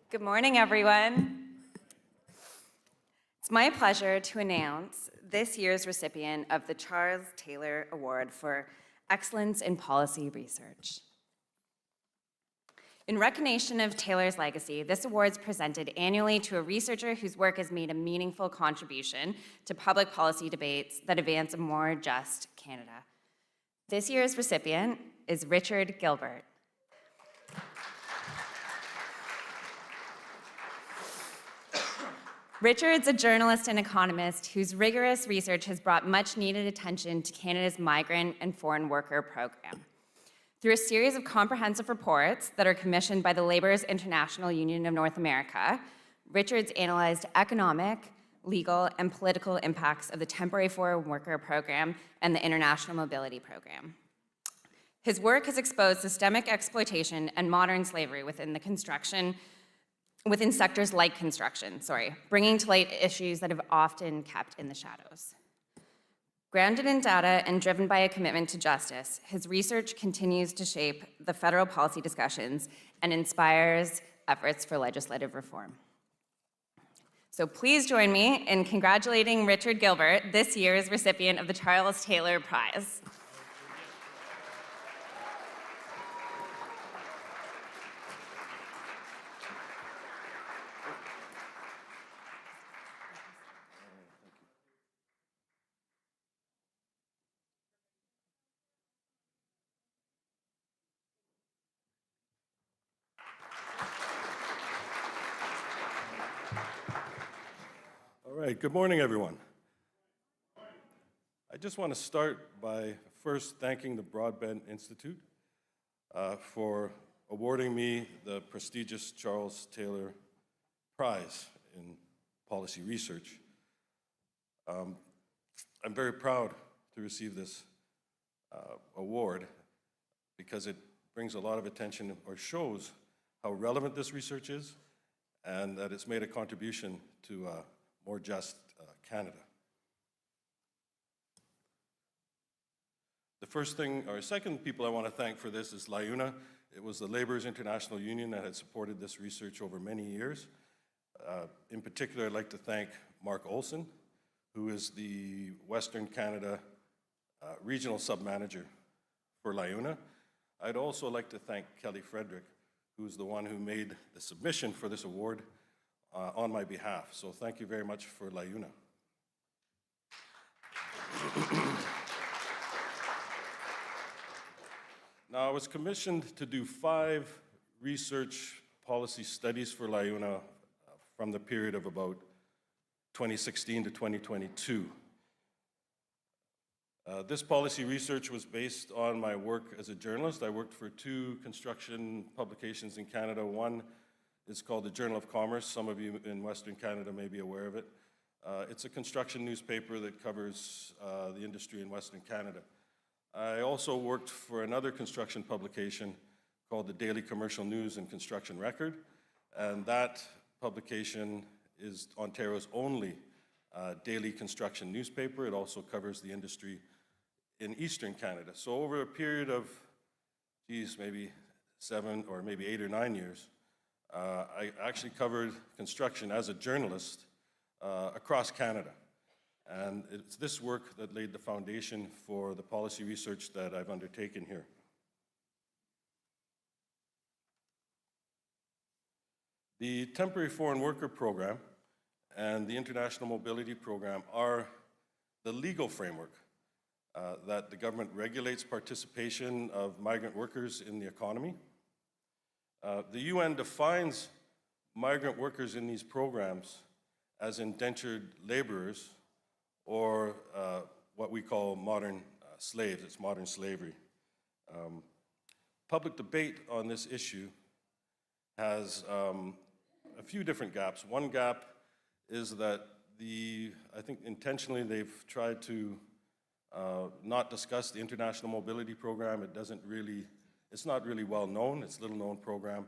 Good morning, everyone. It's my pleasure to announce this year's recipient of the Charles Taylor Award for Excellence in Policy Research. In recognition of Taylor's legacy, this award is presented annually to a researcher whose work has made a meaningful contribution to public policy debates that advance a more just Canada. This year's recipient is Richard Gilbert. Richard's a journalist and economist whose rigorous research has brought much-needed attention to Canada's migrant and foreign worker program. Through a series of comprehensive reports that are commissioned by the Laborers International Union of North America, Richard's analyzed economic, legal, and political impacts of the temporary foreign worker program and the international mobility program. His work has exposed systemic exploitation and modern slavery within sectors like construction, bringing to light issues that have often kept in the shadows. Grounded in data and driven by a commitment to justice, his research continues to shape the federal policy discussions and inspires efforts for legislative reform. So please join me in congratulating Richard Gilbert, this year's recipient of the Charles Taylor Prize. All right, good morning, everyone. I just want to start by first thanking the Broadbent Institute for awarding me the prestigious Charles Taylor Prize in Policy Research. I'm very proud to receive this award because it brings a lot of attention or shows how relevant this research is and that it's made a contribution to more just Canada. The second people I want to thank for this is LiUNA. It was the Laborers International Union that had supported this research over many years. In particular, I'd like to thank Mark Olson, who is the Western Canada regional sub-manager for LiUNA. I'd also like to thank Kelly Frederick, who's the one who made the submission for this award on my behalf. So thank you very much for LiUNA. Now, I was commissioned to do 5 research policy studies for LiUNA from the period of about 2016 to 2022. This policy research was based on my work as a journalist. I worked for 2 construction publications in Canada. One is called the Journal of Commerce. Some of you in Western Canada may be aware of it. It's a construction newspaper that covers the industry in Western Canada. I also worked for another construction publication called the Daily Commercial News and Construction Record, and that publication is Ontario's only daily construction newspaper. It also covers the industry in Eastern Canada. So over a period of, maybe 7 or maybe 8 or 9 years, I actually covered construction as a journalist across Canada. And it's this work that laid the foundation for the policy research that I've undertaken here. The Temporary Foreign Worker Program and the International Mobility Program are the legal framework that the government regulates participation of migrant workers in the economy. The UN defines migrant workers in these programs as indentured laborers, or what we call modern slaves. It's modern slavery. Public debate on this issue has a few different gaps. One gap is that I think intentionally they've tried to not discuss the International Mobility Program. It's not really well known. It's a little known program,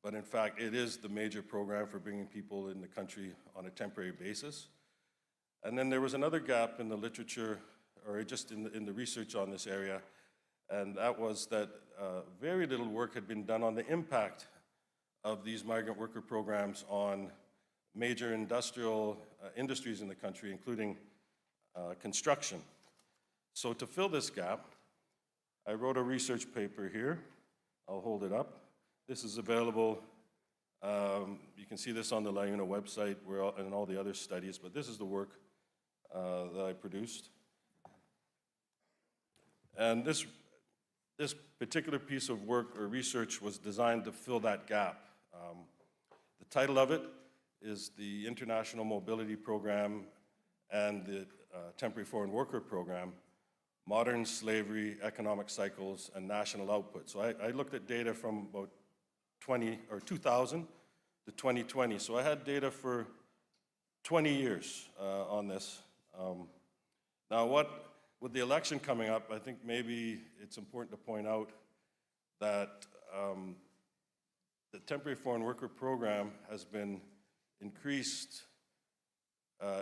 but in fact it is the major program for bringing people in the country on a temporary basis. And then there was another gap in the literature, or just in the research on this area, and that was that very little work had been done on the impact of these migrant worker programs on major industrial industries in the country, including construction. So to fill this gap, I wrote a research paper here. I'll hold it up. This is available, you can see this on the LiUNA website and all the other studies, but this is the work that I produced. And this particular piece of work or research was designed to fill that gap. The title of it is the International Mobility Program and the Temporary Foreign Worker Program, Modern Slavery, Economic Cycles, and National Output. So I looked at data from about 2000 to 2020. So I had data for 20 years on this. Now with the election coming up, I think maybe it's important to point out that the Temporary Foreign Worker Program has been increased,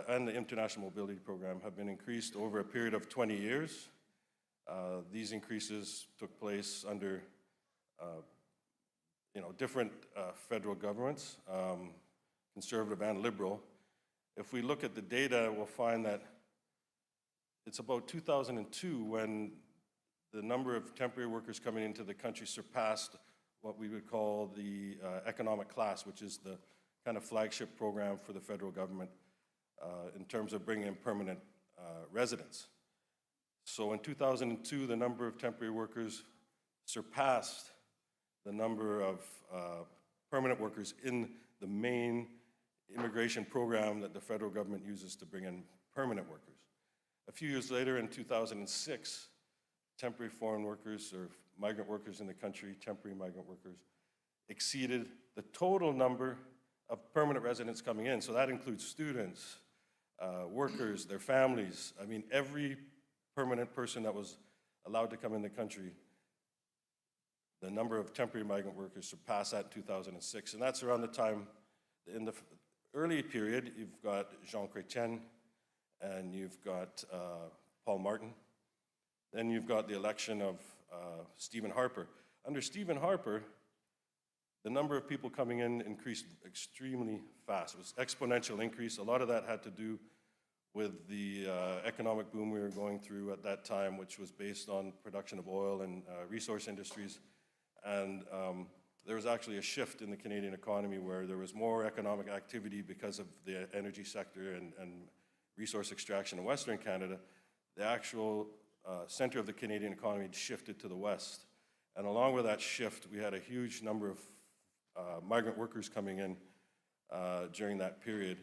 and the International Mobility Program have been increased over a period of 20 years. These increases took place under different federal governments, conservative and liberal. If we look at the data, we'll find that it's about 2002 when the number of temporary workers coming into the country surpassed what we would call the economic class, which is the kind of flagship program for the federal government in terms of bringing in permanent residents. So in 2002, the number of temporary workers surpassed the number of permanent workers in the main immigration program that the federal government uses to bring in permanent workers. A few years later, in 2006, temporary foreign workers or migrant workers in the country, temporary migrant workers, exceeded the total number of permanent residents coming in. So that includes students, workers, their families. I mean, every permanent person that was allowed to come in the country, the number of temporary migrant workers surpassed that in 2006. And that's around the time, in the early period, you've got Jean Chrétien, and you've got Paul Martin. Then you've got the election of Stephen Harper. Under Stephen Harper, the number of people coming in increased extremely fast. It was exponential increase. A lot of that had to do with the economic boom we were going through at that time, which was based on production of oil and resource industries. And there was actually a shift in the Canadian economy where there was more economic activity because of the energy sector and resource extraction in Western Canada. The actual center of the Canadian economy shifted to the west. And along with that shift, we had a huge number of migrant workers coming in during that period.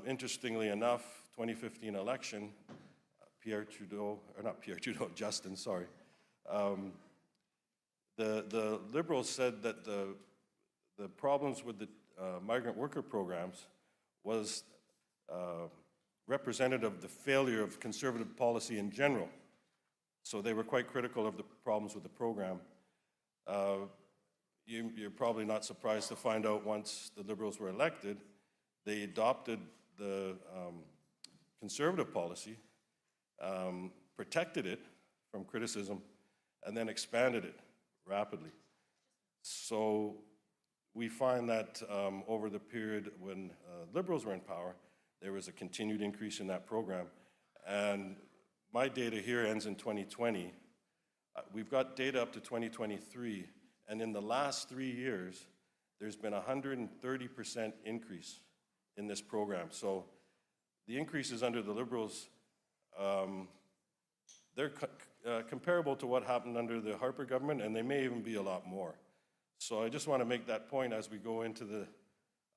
Interestingly enough, 2015 election, Justin, sorry. The Liberals said that the problems with the migrant worker programs was representative of the failure of conservative policy in general. So they were quite critical of the problems with the program. You're probably not surprised to find out once the Liberals were elected, they adopted the conservative policy, protected it from criticism, and then expanded it rapidly. So we find that over the period when Liberals were in power, there was a continued increase in that program. And my data here ends in 2020. We've got data up to 2023, and in the last 3 years, there's been a 130% increase in this program. So the increases under the Liberals, they're comparable to what happened under the Harper government, and they may even be a lot more. So I just want to make that point as we go into the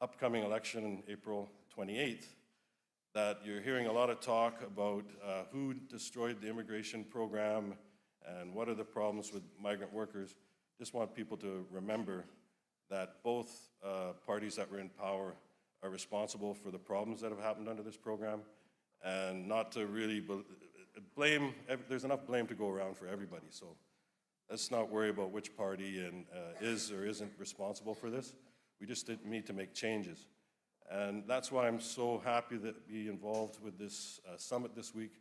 upcoming election on April 28th, that you're hearing a lot of talk about who destroyed the immigration program and what are the problems with migrant workers. Just want people to remember that both parties that were in power are responsible for the problems that have happened under this program, and not to really blame, there's enough blame to go around for everybody. So let's not worry about which party is or isn't responsible for this. We just need to make changes. And that's why I'm so happy to be involved with this summit this week.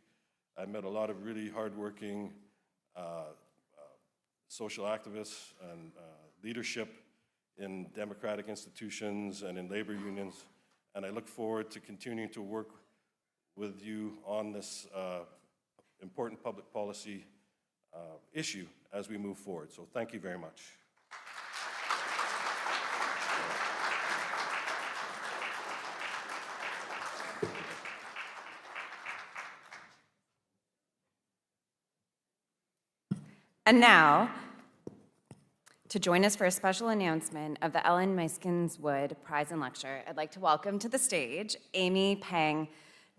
I met a lot of really hardworking social activists and leadership in democratic institutions and in labor unions. And I look forward to continuing to work with you on this important public policy issue as we move forward. So thank you very much. And now, to join us for a special announcement of the Ellen Meiksins Wood Prize and Lecture, I'd like to welcome to the stage Amy Pang,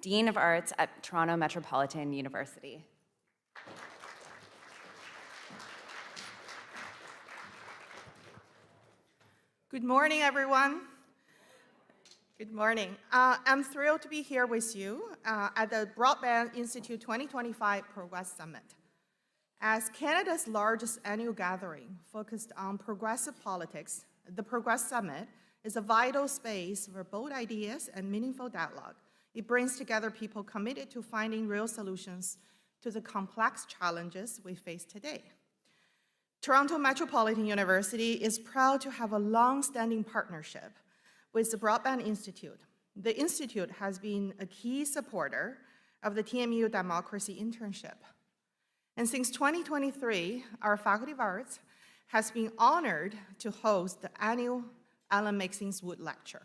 Dean of Arts at Toronto Metropolitan University. Good morning, everyone. Good morning. I'm thrilled to be here with you at the Broadbent Institute 2025 Progress Summit. As Canada's largest annual gathering focused on progressive politics, the Progress Summit is a vital space for bold ideas and meaningful dialogue. It brings together people committed to finding real solutions to the complex challenges we face today. Toronto Metropolitan University is proud to have a long-standing partnership with the Broadbent Institute. The Institute has been a key supporter of the TMU Democracy Internship. And since 2023, our Faculty of Arts has been honored to host the annual Ellen Meiksins Wood Lecture.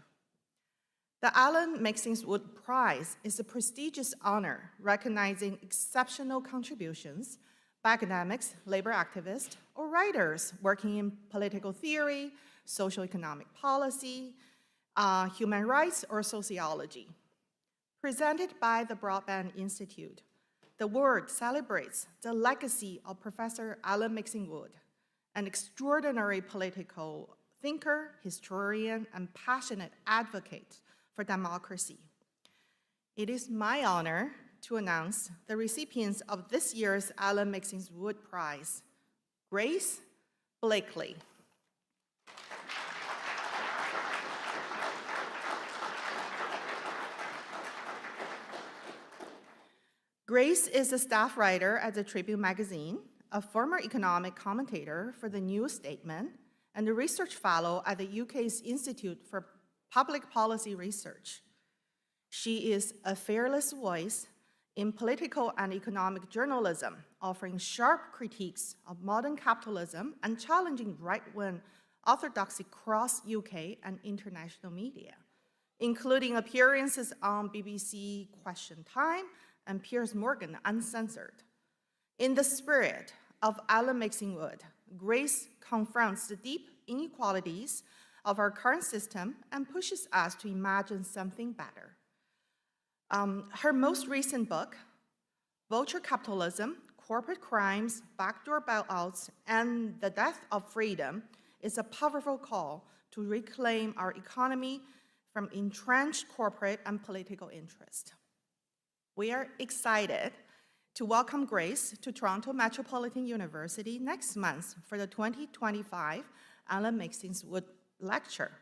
The Ellen Meiksins Wood Prize is a prestigious honor recognizing exceptional contributions by academics, labor activists, or writers working in political theory, social economic policy, human rights, or sociology. Presented by the Broadbent Institute, the award celebrates the legacy of Professor Ellen Meiksins Wood, an extraordinary political thinker, historian, and passionate advocate for democracy. It is my honor to announce the recipients of this year's Ellen Meiksins Wood Prize, Grace Blakeley. Grace is a staff writer at the Tribune magazine, a former economic commentator for the New Statement, and a research fellow at the UK's Institute for Public Policy Research. She is a fearless voice in political and economic journalism, offering sharp critiques of modern capitalism and challenging right-wing orthodoxy across UK and international media, including appearances on BBC Question Time and Piers Morgan Uncensored. In the spirit of Ellen Meiksins Wood, Grace confronts the deep inequalities of our current system and pushes us to imagine something better. Her most recent book, Vulture Capitalism, Corporate Crimes, Backdoor Bailouts, and the Death of Freedom, is a powerful call to reclaim our economy from entrenched corporate and political interest. We are excited to welcome Grace to Toronto Metropolitan University next month for the 2025 Ellen Meiksins Wood Lecture.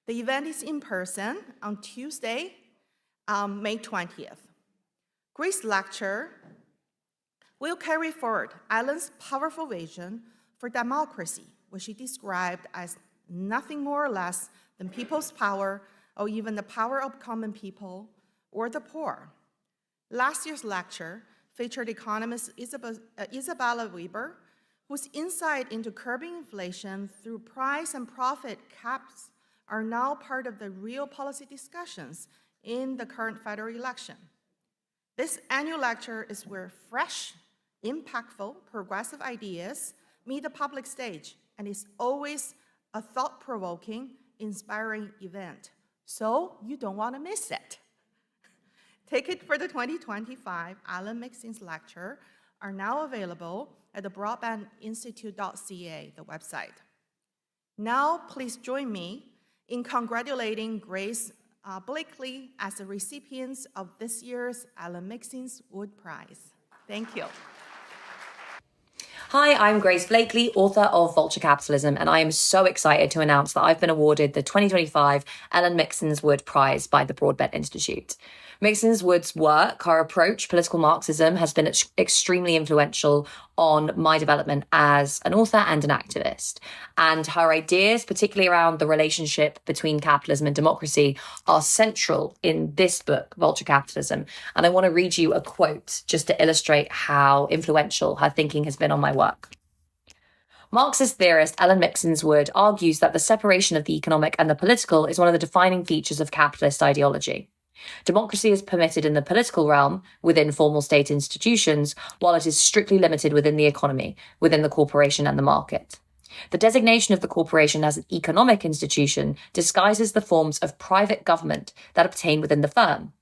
The event is in person on Tuesday, May 20th. Grace's lecture will carry forward Ellen's powerful vision for democracy, which she described as nothing more or less than people's power, or even the power of common people or the poor. Last year's lecture featured economist Isabella Weber, whose insight into curbing inflation through price and profit caps are now part of the real policy discussions in the current federal election. This annual lecture is where fresh, impactful, progressive ideas meet the public stage, and is always a thought-provoking, inspiring event. So you don't want to miss it. Tickets for the 2025 Ellen Meiksins Lecture are now available at the broadbentinstitute.ca, the website. Now, please join me in congratulating Grace Blakeley as the recipients of this year's Ellen Meiksins Wood Prize. Thank you. Hi, I'm Grace Blakeley, author of Vulture Capitalism, and I am so excited to announce that I've been awarded the 2025 Ellen Meiksins Wood Prize by the Broadbent Institute. Meiksins Wood's work, her approach, political Marxism, has been extremely influential on my development as an author and an activist. And her ideas, particularly around the relationship between capitalism and democracy, are central in this book, Vulture Capitalism. And I want to read you a quote just to illustrate how influential her thinking has been on my work. Marxist theorist Ellen Meiksins Wood argues that the separation of the economic and the political is one of the defining features of capitalist ideology. Democracy is permitted in the political realm, within formal state institutions, while it is strictly limited within the economy, within the corporation and the market. The designation of the corporation as an economic institution disguises the forms of private government that obtain within the firm.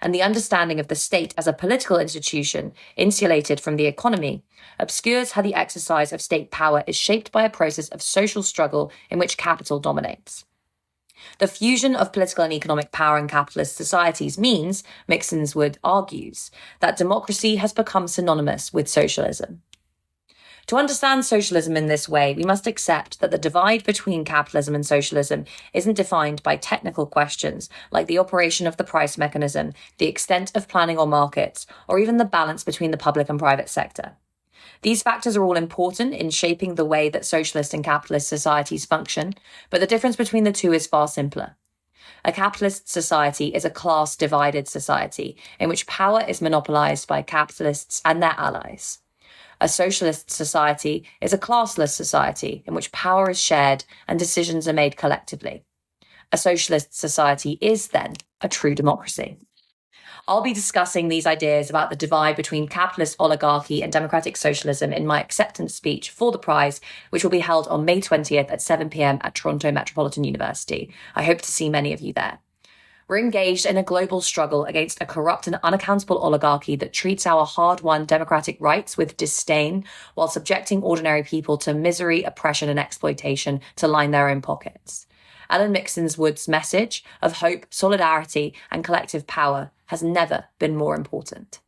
And the understanding of the state as a political institution, insulated from the economy, obscures how the exercise of state power is shaped by a process of social struggle in which capital dominates. The fusion of political and economic power in capitalist societies means, Meiksins Wood argues, that democracy has become synonymous with socialism. To understand socialism in this way, we must accept that the divide between capitalism and socialism isn't defined by technical questions like the operation of the price mechanism, the extent of planning on markets, or even the balance between the public and private sector. These factors are all important in shaping the way that socialist and capitalist societies function, but the difference between the two is far simpler. A capitalist society is a class-divided society in which power is monopolized by capitalists and their allies. A socialist society is a classless society in which power is shared and decisions are made collectively. A socialist society is, then, a true democracy. I'll be discussing these ideas about the divide between capitalist oligarchy and democratic socialism in my acceptance speech for the prize, which will be held on May 20th at 7 p.m. at Toronto Metropolitan University. I hope to see many of you there. We're engaged in a global struggle against a corrupt and unaccountable oligarchy that treats our hard-won democratic rights with disdain while subjecting ordinary people to misery, oppression, and exploitation to line their own pockets. Ellen Meiksins Wood's message of hope, solidarity, and collective power has never been more important.